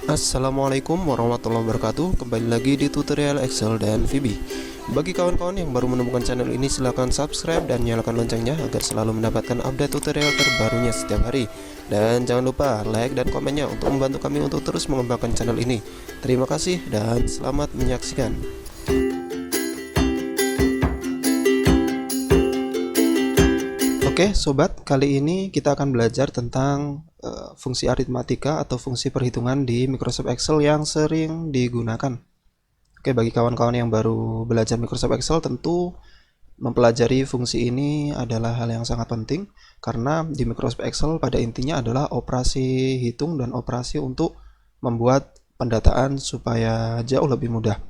Assalamualaikum warahmatullahi wabarakatuh. Kembali lagi di tutorial Excel dan VB. Bagi kawan-kawan yang baru menemukan channel ini, silahkan subscribe dan nyalakan loncengnya agar selalu mendapatkan update tutorial terbarunya setiap hari. Dan jangan lupa like dan komennya untuk membantu kami untuk terus mengembangkan channel ini. Terima kasih dan selamat menyaksikan. Oke sobat, kali ini kita akan belajar tentang fungsi aritmatika atau fungsi perhitungan di Microsoft Excel yang sering digunakan. Oke, bagi kawan-kawan yang baru belajar Microsoft Excel, tentu mempelajari fungsi ini adalah hal yang sangat penting, karena di Microsoft Excel pada intinya adalah operasi hitung dan operasi untuk membuat pendataan supaya jauh lebih mudah.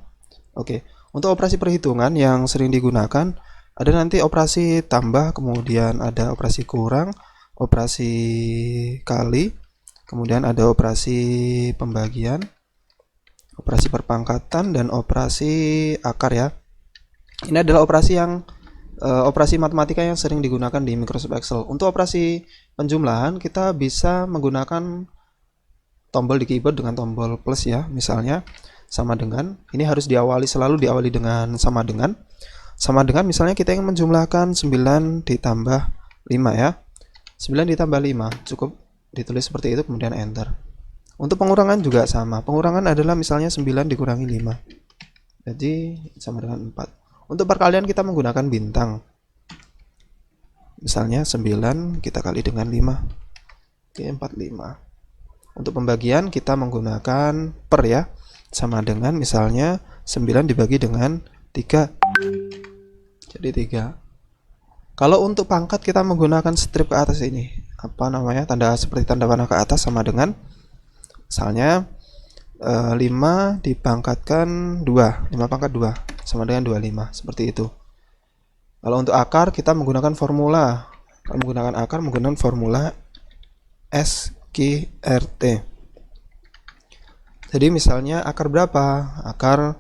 Oke, untuk operasi perhitungan yang sering digunakan ada nanti operasi tambah, kemudian ada operasi kurang, operasi kali, kemudian ada operasi pembagian, operasi perpangkatan, dan operasi akar ya. Ini adalah operasi matematika yang sering digunakan di Microsoft Excel. Untuk operasi penjumlahan kita bisa menggunakan tombol di keyboard dengan tombol plus ya. Misalnya sama dengan, ini harus selalu diawali dengan sama dengan. Sama dengan misalnya kita ingin menjumlahkan 9 ditambah 5 ya. 9 ditambah 5, cukup ditulis seperti itu kemudian enter. Untuk pengurangan juga sama. Pengurangan adalah misalnya 9 dikurangi 5. Jadi sama dengan 4. Untuk perkalian kita menggunakan bintang. Misalnya 9 kita kali dengan 5. Oke, 45. Untuk pembagian kita menggunakan per ya. Sama dengan misalnya 9 dibagi dengan 3. Jadi 3. Kalau untuk pangkat kita menggunakan strip ke atas ini. Apa namanya? Seperti tanda panah ke atas sama dengan misalnya 5 dipangkatkan 2. 5 pangkat 2 sama dengan 25. Seperti itu. Kalau untuk akar kita menggunakan formula. Kalau menggunakan akar menggunakan formula SQRT. Jadi misalnya akar berapa? Akar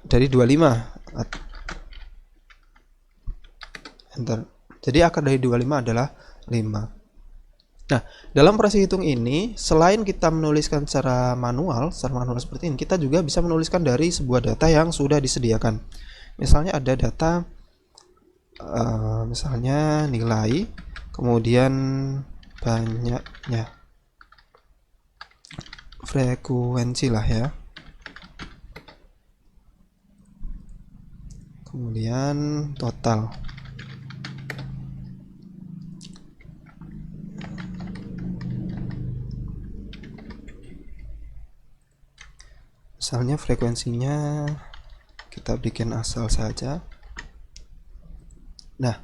dari 25. Enter. Jadi akar dari 25 adalah 5. Nah, dalam operasi hitung ini, selain kita menuliskan secara manual seperti ini, kita juga bisa menuliskan dari sebuah data yang sudah disediakan. Misalnya ada data, misalnya nilai, kemudian banyaknya, frekuensi lah ya. Kemudian total. Misalnya frekuensinya kita bikin asal saja. Nah,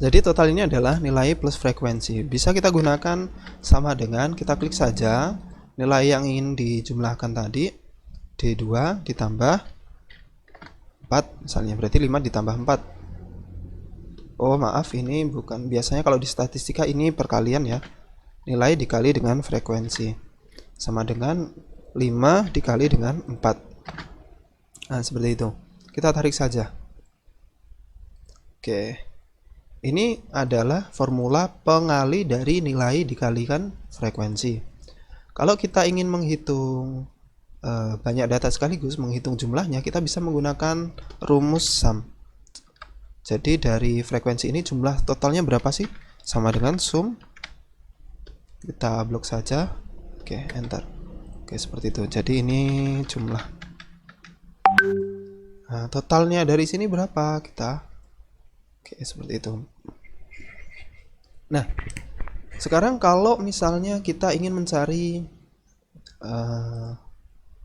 jadi total ini adalah nilai plus frekuensi. Bisa kita gunakan sama dengan, kita klik saja nilai yang ingin dijumlahkan tadi, D2 ditambah 4 misalnya, berarti 5 ditambah 4. Oh maaf, ini bukan, biasanya kalau di statistika ini perkalian ya. Nilai dikali dengan frekuensi sama dengan 5 dikali dengan 4. Nah seperti itu. Kita tarik saja. Oke. Ini adalah formula pengali dari nilai dikalikan frekuensi. Kalau kita ingin menghitung banyak data sekaligus, menghitung jumlahnya, kita bisa menggunakan rumus sum. Jadi dari frekuensi ini jumlah totalnya berapa sih? Sama dengan sum. Kita blok saja. Oke, enter. Oke, seperti itu. Jadi ini jumlah. Nah, totalnya dari sini berapa? Oke, seperti itu. Nah, sekarang kalau misalnya kita ingin mencari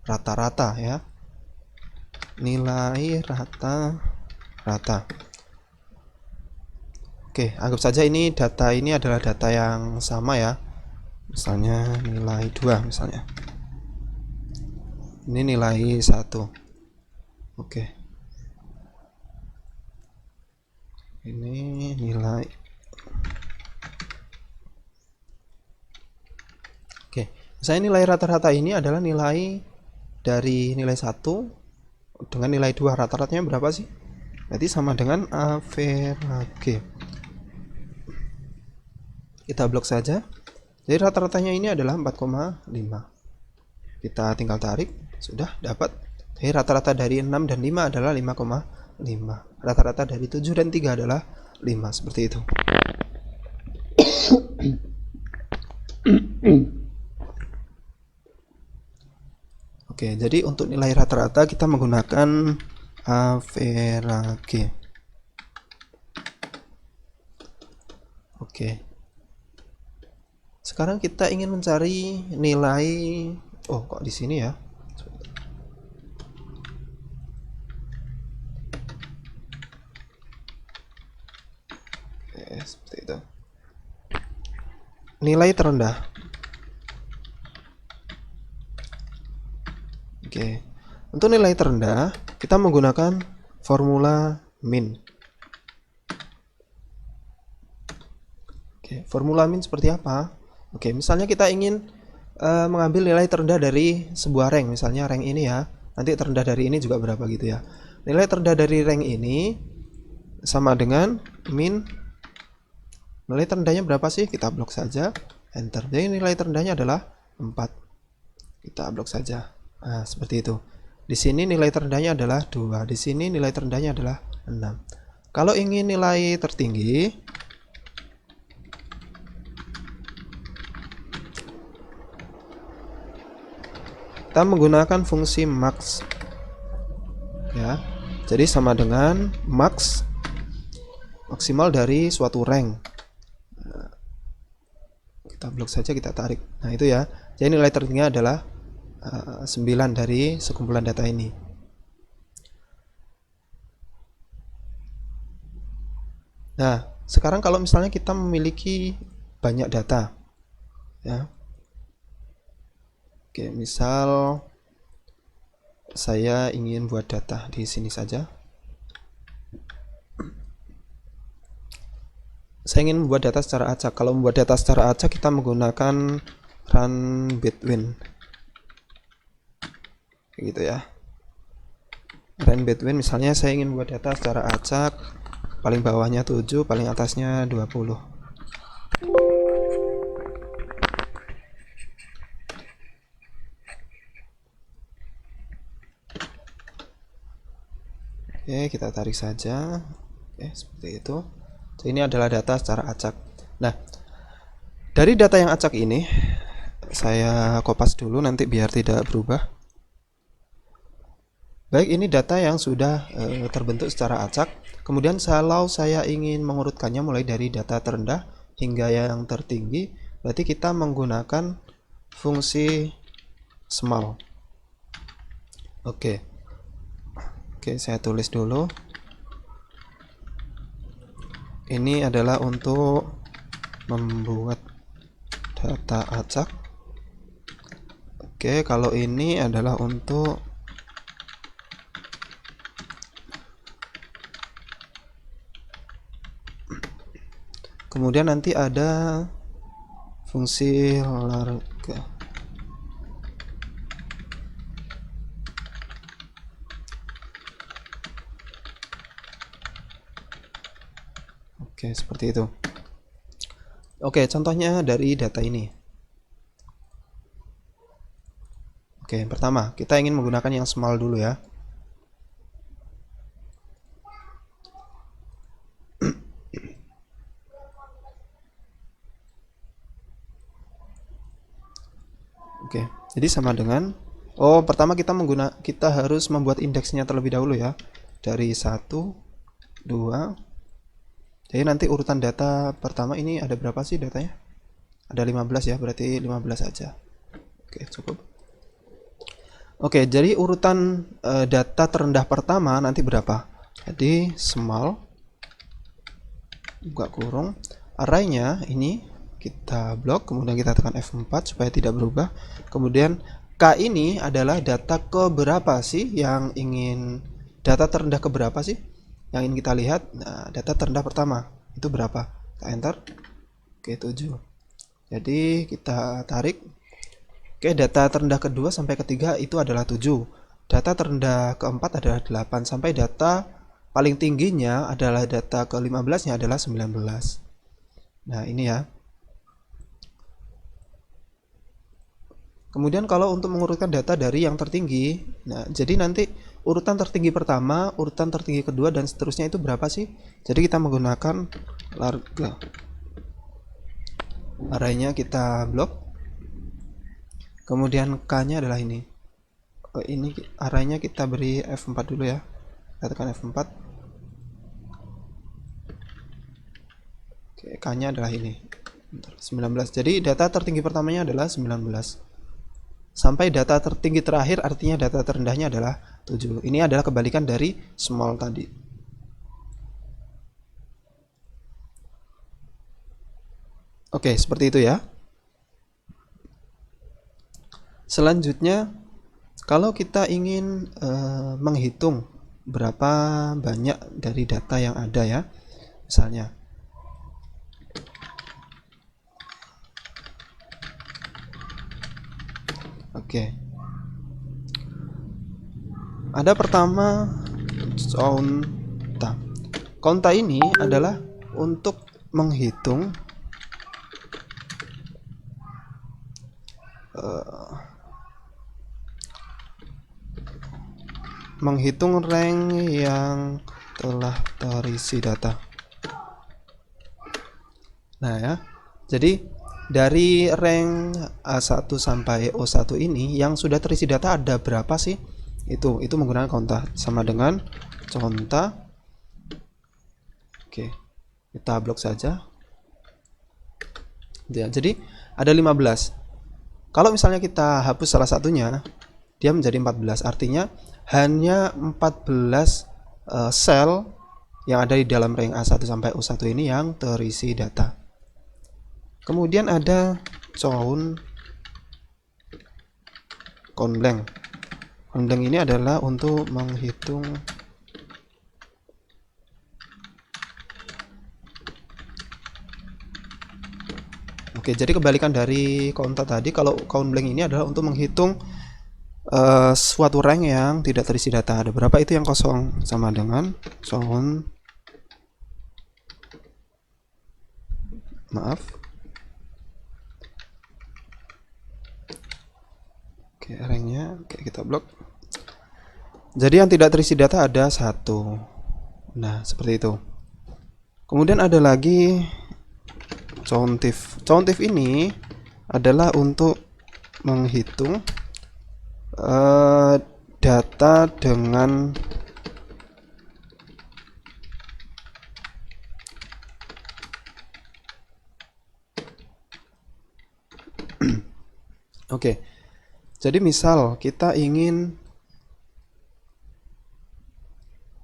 rata-rata ya, nilai rata-rata. Oke, anggap saja ini adalah data yang sama ya. Misalnya nilai 2 misalnya. Ini nilai 1. Oke. Ini nilai. Oke, misalnya nilai rata-rata ini adalah nilai dari nilai 1 dengan nilai 2, rata-ratanya berapa sih? Berarti sama dengan average. Kita blok saja. Jadi rata-ratanya ini adalah 4,5. Kita tinggal tarik, sudah dapat. Jadi rata-rata dari 6 dan 5 adalah 5,5. Rata-rata dari 7 dan 3 adalah 5, seperti itu. Oke, jadi untuk nilai rata-rata kita menggunakan average. Oke. Sekarang kita ingin mencari nilai, oh kok di sini ya? Oke, seperti itu. Nilai terendah. Oke. Untuk nilai terendah, kita menggunakan formula min. Oke, formula min seperti apa? Oke, misalnya kita ingin mengambil nilai terendah dari sebuah rank, misalnya rank ini ya. Nanti terendah dari ini juga berapa gitu ya. Nilai terendah dari rank ini sama dengan min. Nilai terendahnya berapa sih? Kita blok saja, enter. Jadi nilai terendahnya adalah 4. Kita blok saja. Nah, seperti itu. Di sini nilai terendahnya adalah 2. Di sini nilai terendahnya adalah 6. Kalau ingin nilai tertinggi, kita menggunakan fungsi max. Ya. Jadi sama dengan max, maksimal dari suatu rank. Nah, kita blok saja, kita tarik. Nah, itu ya. Jadi nilai tertinggi adalah 9 dari sekumpulan data ini. Nah, sekarang kalau misalnya kita memiliki banyak data, ya. Oke, misal saya ingin buat data di sini saja. Saya ingin membuat data secara acak. Kalau membuat data secara acak, kita menggunakan run between. Gitu ya. Run between, misalnya saya ingin buat data secara acak, paling bawahnya 7, paling atasnya 20. Oke, kita tarik saja. Oke, seperti itu. Jadi ini adalah data secara acak. Nah, dari data yang acak ini, saya kopas dulu nanti biar tidak berubah. Baik, ini data yang sudah terbentuk secara acak. Kemudian kalau saya ingin mengurutkannya mulai dari data terendah hingga yang tertinggi, berarti kita menggunakan fungsi small. Oke, saya tulis dulu. Ini adalah untuk membuat data acak. Oke, kalau ini adalah untuk kemudian nanti ada fungsi larga. Oke, seperti itu. Oke, contohnya dari data ini. Oke, yang pertama, kita ingin menggunakan yang small dulu ya. Oke, jadi sama dengan pertama kita harus membuat indeksnya terlebih dahulu ya. Dari 1, 2. Jadi nanti urutan data pertama ini ada berapa sih datanya? Ada 15 ya, berarti 15 saja. Oke, cukup. Oke, jadi urutan data terendah pertama nanti berapa? Jadi small buka kurung, arraynya ini kita blok, kemudian kita tekan F4 supaya tidak berubah. Kemudian K ini adalah data keberapa sih yang ingin, data terendah keberapa sih? yang ingin kita lihat. Nah, data terendah pertama itu berapa? Kita enter. Oke, 7. Jadi kita tarik. Oke, data terendah kedua sampai ketiga itu adalah 7. Data terendah keempat adalah 8 sampai data paling tingginya adalah data ke-15-nya adalah 19. Nah, ini ya. Kemudian kalau untuk mengurutkan data dari yang tertinggi, nah jadi nanti urutan tertinggi pertama, urutan tertinggi kedua, dan seterusnya itu berapa sih? Jadi kita menggunakan larga. Arraynya kita blok. Kemudian K-nya adalah ini. Ini arraynya kita beri F4 dulu ya. Kita tekan F4. Oke, K-nya adalah ini. 19. Jadi data tertinggi pertamanya adalah 19. Sampai data tertinggi terakhir, artinya data terendahnya adalah 7. Ini adalah kebalikan dari small tadi. Oke, seperti itu ya. Selanjutnya, kalau kita ingin menghitung berapa banyak dari data yang ada ya, misalnya oke. Ada pertama konta. Konta ini adalah untuk menghitung rank yang telah terisi data. Nah ya, jadi dari rank A1 sampai O1 ini yang sudah terisi data ada berapa sih? Itu menggunakan konta, sama dengan conta. Oke, kita blok saja ya. Jadi ada 15. Kalau misalnya kita hapus salah satunya, dia menjadi 14. Artinya hanya 14 sel yang ada di dalam rank A1 sampai O1 ini yang terisi data. Kemudian ada count blank. Count blank ini adalah untuk menghitung Oke, jadi kebalikan dari konta tadi. Kalau count blank ini adalah untuk menghitung suatu rank yang tidak terisi data. Ada berapa itu yang kosong, sama dengan count Oke, ranknya kita blok. Jadi yang tidak terisi data ada 1. Nah, seperti itu. Kemudian ada lagi countif. Countif ini adalah untuk menghitung data dengan Oke. Jadi misal kita ingin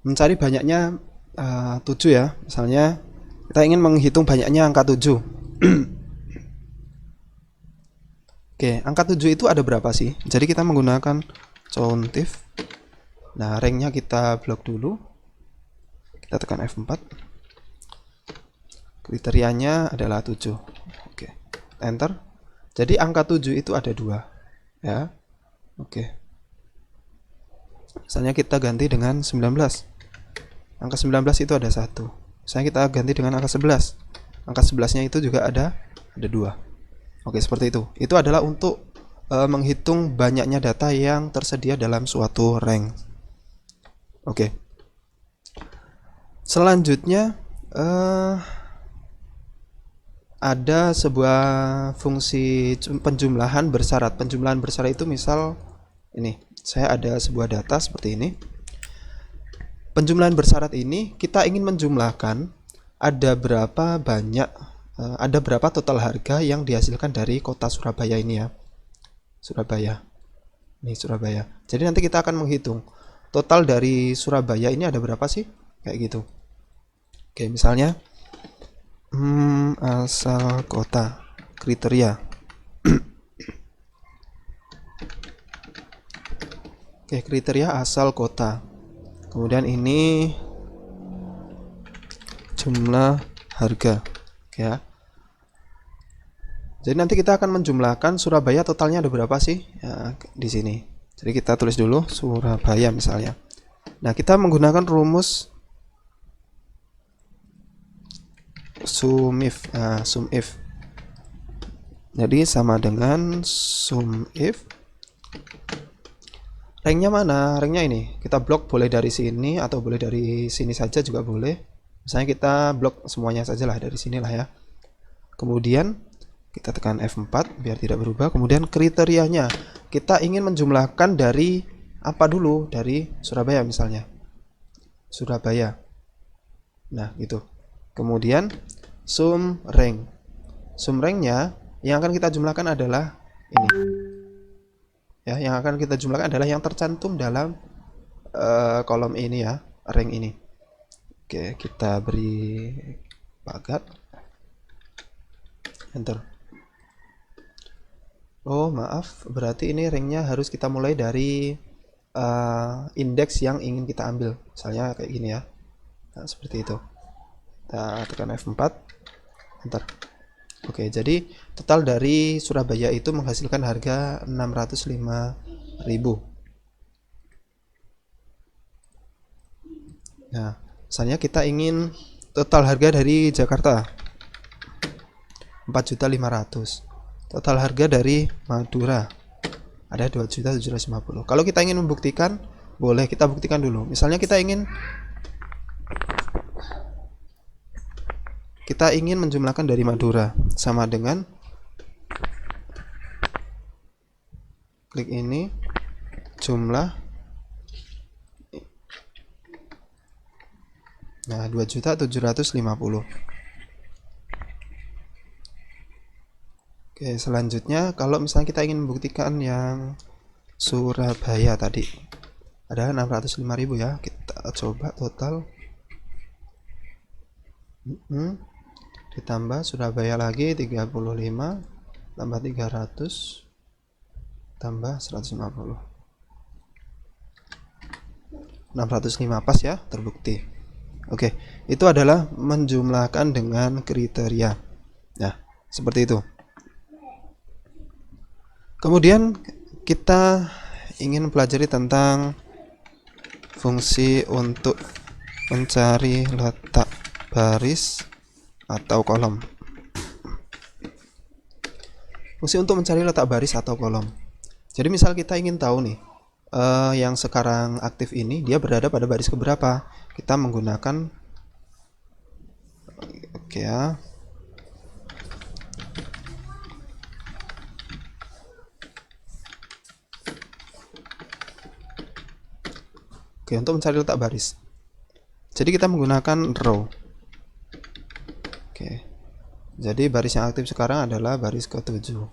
mencari banyaknya 7 ya. Misalnya kita ingin menghitung banyaknya angka 7. Oke, angka 7 itu ada berapa sih? Jadi kita menggunakan countif. Nah, ranknya kita blok dulu. Kita tekan F4. Kriterianya adalah 7. Oke, enter. Jadi angka 7 itu ada 2 ya. Oke. Misalnya kita ganti dengan 19. Angka 19 itu ada 1. Misalnya kita ganti dengan angka 11. Angka 11-nya itu juga ada 2. Oke, seperti itu. Itu adalah untuk menghitung banyaknya data yang tersedia dalam suatu rank. Oke. Selanjutnya ada sebuah fungsi penjumlahan bersyarat. Penjumlahan bersyarat itu misal ini, saya ada sebuah data seperti ini. Penjumlahan bersyarat ini kita ingin menjumlahkan ada berapa banyak, ada berapa total harga yang dihasilkan dari kota Surabaya ini ya. Surabaya. Ini Surabaya. Jadi nanti kita akan menghitung total dari Surabaya ini ada berapa sih? Kayak gitu. Oke, misalnya asal kota, kriteria. Oke, kriteria asal kota. Kemudian ini jumlah harga. Oke ya. Jadi nanti kita akan menjumlahkan Surabaya totalnya ada berapa sih ya, di sini. Jadi kita tulis dulu Surabaya misalnya. Nah, kita menggunakan rumus SUMIF. Nah, SUMIF. Jadi sama dengan SUMIF. Ranknya mana? Ranknya ini. Kita blok boleh dari sini atau boleh dari sini saja juga boleh. Misalnya kita blok semuanya saja lah dari sinilah ya. Kemudian kita tekan F4 biar tidak berubah. Kemudian kriterianya, kita ingin menjumlahkan dari apa dulu? Dari Surabaya misalnya. Surabaya. Nah, gitu. Kemudian sum rank. Sum ranknya yang akan kita jumlahkan adalah ini. Ya, yang akan kita jumlahkan adalah yang tercantum dalam kolom ini ya, rank ini. Oke, kita beri pagar. Enter. Oh, maaf, berarti ini ranknya harus kita mulai dari indeks yang ingin kita ambil. Misalnya kayak gini ya. Nah, seperti itu. Kita tekan F4. Enter. Oke, jadi total dari Surabaya itu menghasilkan harga 605.000. Nah, misalnya kita ingin total harga dari Jakarta 4.500.000. Total harga dari Madura ada 2.750.000. Kalau kita ingin membuktikan, boleh kita buktikan dulu. Misalnya kita ingin menjumlahkan dari Madura, sama dengan klik ini, jumlah, nah 2.750.000. Oke, selanjutnya kalau misalnya kita ingin membuktikan yang Surabaya tadi ada 605.000 ya, kita coba total. Ditambah Surabaya lagi 35 tambah 300 tambah 150, 605 pas ya, terbukti. Oke, itu adalah menjumlahkan dengan kriteria. Nah, seperti itu. Kemudian kita ingin pelajari tentang fungsi untuk mencari letak baris atau kolom. Fungsi untuk mencari letak baris atau kolom. Jadi misal kita ingin tahu nih, yang sekarang aktif ini dia berada pada baris keberapa. Kita menggunakan, oke ya. Oke, untuk mencari letak baris. Jadi kita menggunakan row. Oke. Jadi baris yang aktif sekarang adalah baris ke-7.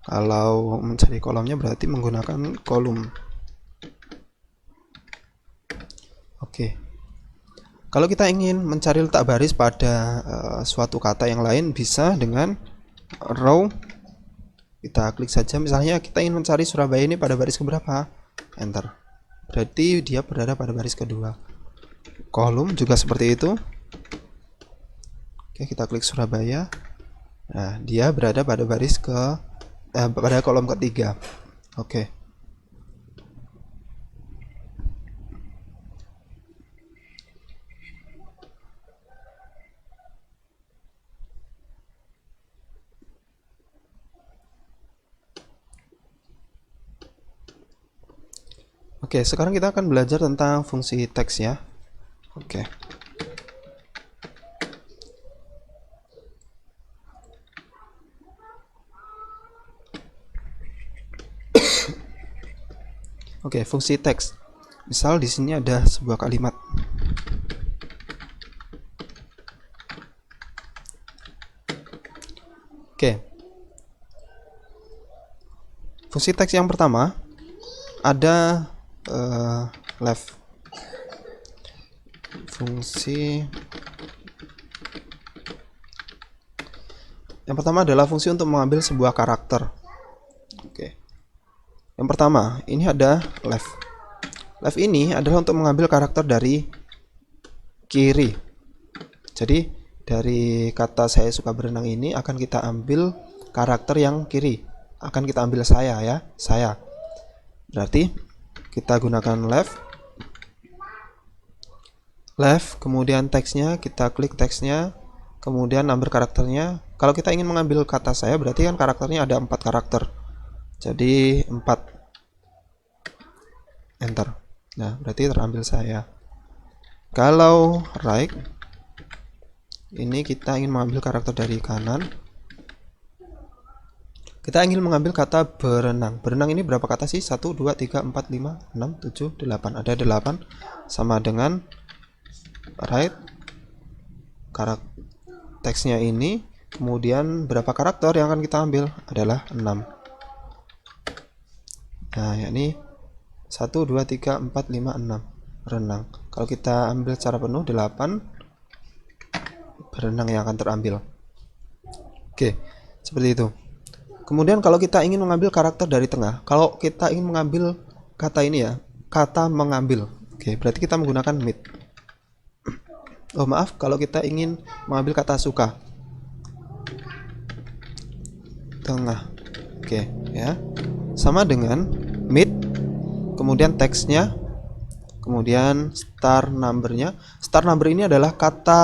Kalau mencari kolomnya berarti menggunakan kolom. Oke. Kalau kita ingin mencari letak baris pada suatu kata yang lain, bisa dengan row. Kita klik saja, misalnya kita ingin mencari Surabaya ini pada baris keberapa? Enter. Berarti dia berada pada baris kedua. Kolom juga seperti itu. Oke, kita klik Surabaya. Nah, dia berada pada baris pada kolom ketiga. Oke. Oke, sekarang kita akan belajar tentang fungsi teks ya. Oke. Oke, fungsi teks. Misal di sini ada sebuah kalimat. Oke. Fungsi teks yang pertama ada left. Fungsi yang pertama adalah fungsi untuk mengambil sebuah karakter. Oke. Yang pertama, ini ada left. Left ini adalah untuk mengambil karakter dari kiri. Jadi dari kata saya suka berenang ini akan kita ambil karakter yang kiri, akan kita ambil saya ya, saya. Berarti kita gunakan left, kemudian teksnya kita klik teksnya, kemudian number karakternya. Kalau kita ingin mengambil kata saya, berarti kan karakternya ada 4 karakter, jadi 4, enter. Nah, berarti terambil saya. Kalau right, ini kita ingin mengambil karakter dari kanan, kita ingin mengambil kata berenang. Berenang ini berapa kata sih? 1, 2, 3, 4, 5, 6, 7, 8. Ada 8, sama dengan right teksnya ini, kemudian berapa karakter yang akan kita ambil? Adalah 6. Nah, yakni 1, 2, 3, 4, 5, 6. Renang. Kalau kita ambil secara penuh 8 berenang yang akan terambil. Oke, seperti itu. Kemudian kalau kita ingin mengambil karakter dari tengah, kalau kita ingin mengambil kata ini ya, kata mengambil. Oke, berarti kita menggunakan mid. Oh maaf, kalau kita ingin mengambil kata suka, tengah. Oke, ya. Sama dengan mid, kemudian teksnya, kemudian star numbernya. Star number ini adalah kata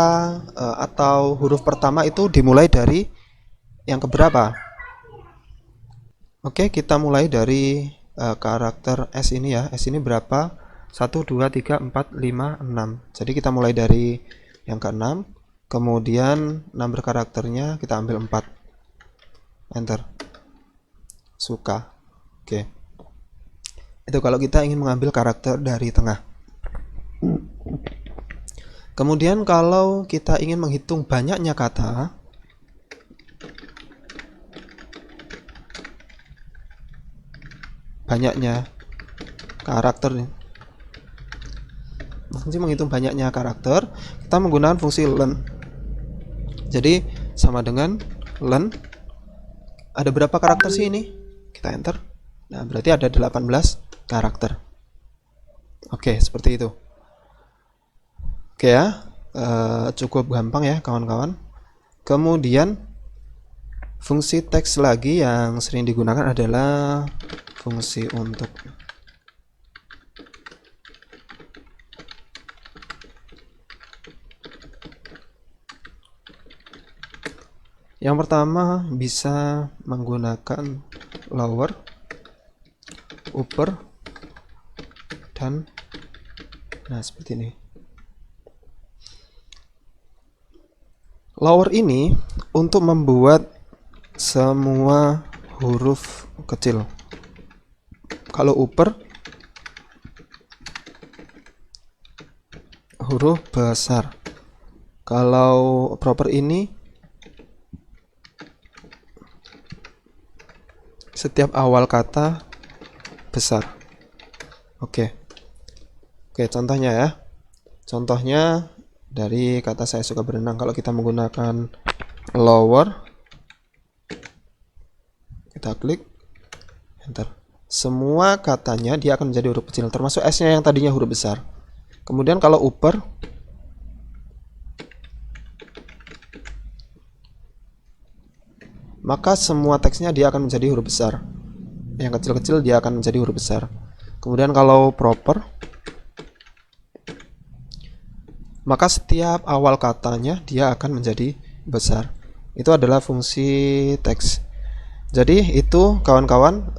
atau huruf pertama itu dimulai dari yang keberapa. Oke, kita mulai dari karakter S ini ya. S ini berapa? 1, 2, 3, 4, 5, 6. Jadi kita mulai dari yang ke-6, kemudian number karakternya kita ambil 4, enter. Suka. Oke, itu kalau kita ingin mengambil karakter dari tengah. Kemudian kalau kita ingin menghitung banyaknya kata, banyaknya karakter, fungsi menghitung banyaknya karakter, kita menggunakan fungsi len. Jadi sama dengan len, ada berapa karakter sih ini? Kita enter. Nah, berarti ada 18 karakter. Oke, seperti itu. Oke ya, cukup gampang ya kawan-kawan. Kemudian fungsi teks lagi yang sering digunakan adalah fungsi untuk. Yang pertama bisa menggunakan lower, upper, dan nah seperti ini. Lower ini untuk membuat semua huruf kecil. Kalau upper huruf besar. Kalau proper ini setiap awal kata besar. Oke, contohnya ya. Contohnya dari kata saya suka berenang. Kalau kita menggunakan lower, kita klik enter. Semua katanya dia akan menjadi huruf kecil, termasuk S-nya yang tadinya huruf besar. Kemudian kalau upper, maka semua teksnya dia akan menjadi huruf besar. Yang kecil-kecil dia akan menjadi huruf besar. Kemudian kalau proper, maka setiap awal katanya dia akan menjadi besar. Itu adalah fungsi teks. Jadi itu kawan-kawan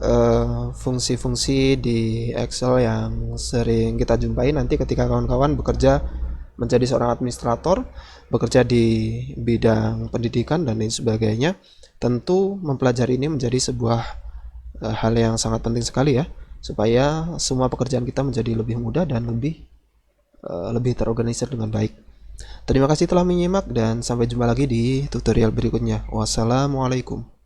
fungsi-fungsi di Excel yang sering kita jumpai nanti ketika kawan-kawan bekerja menjadi seorang administrator, bekerja di bidang pendidikan dan lain sebagainya. Tentu mempelajari ini menjadi sebuah hal yang sangat penting sekali ya, supaya semua pekerjaan kita menjadi lebih mudah dan lebih terorganisir dengan baik. Terima kasih telah menyimak dan sampai jumpa lagi di tutorial berikutnya. Wassalamualaikum.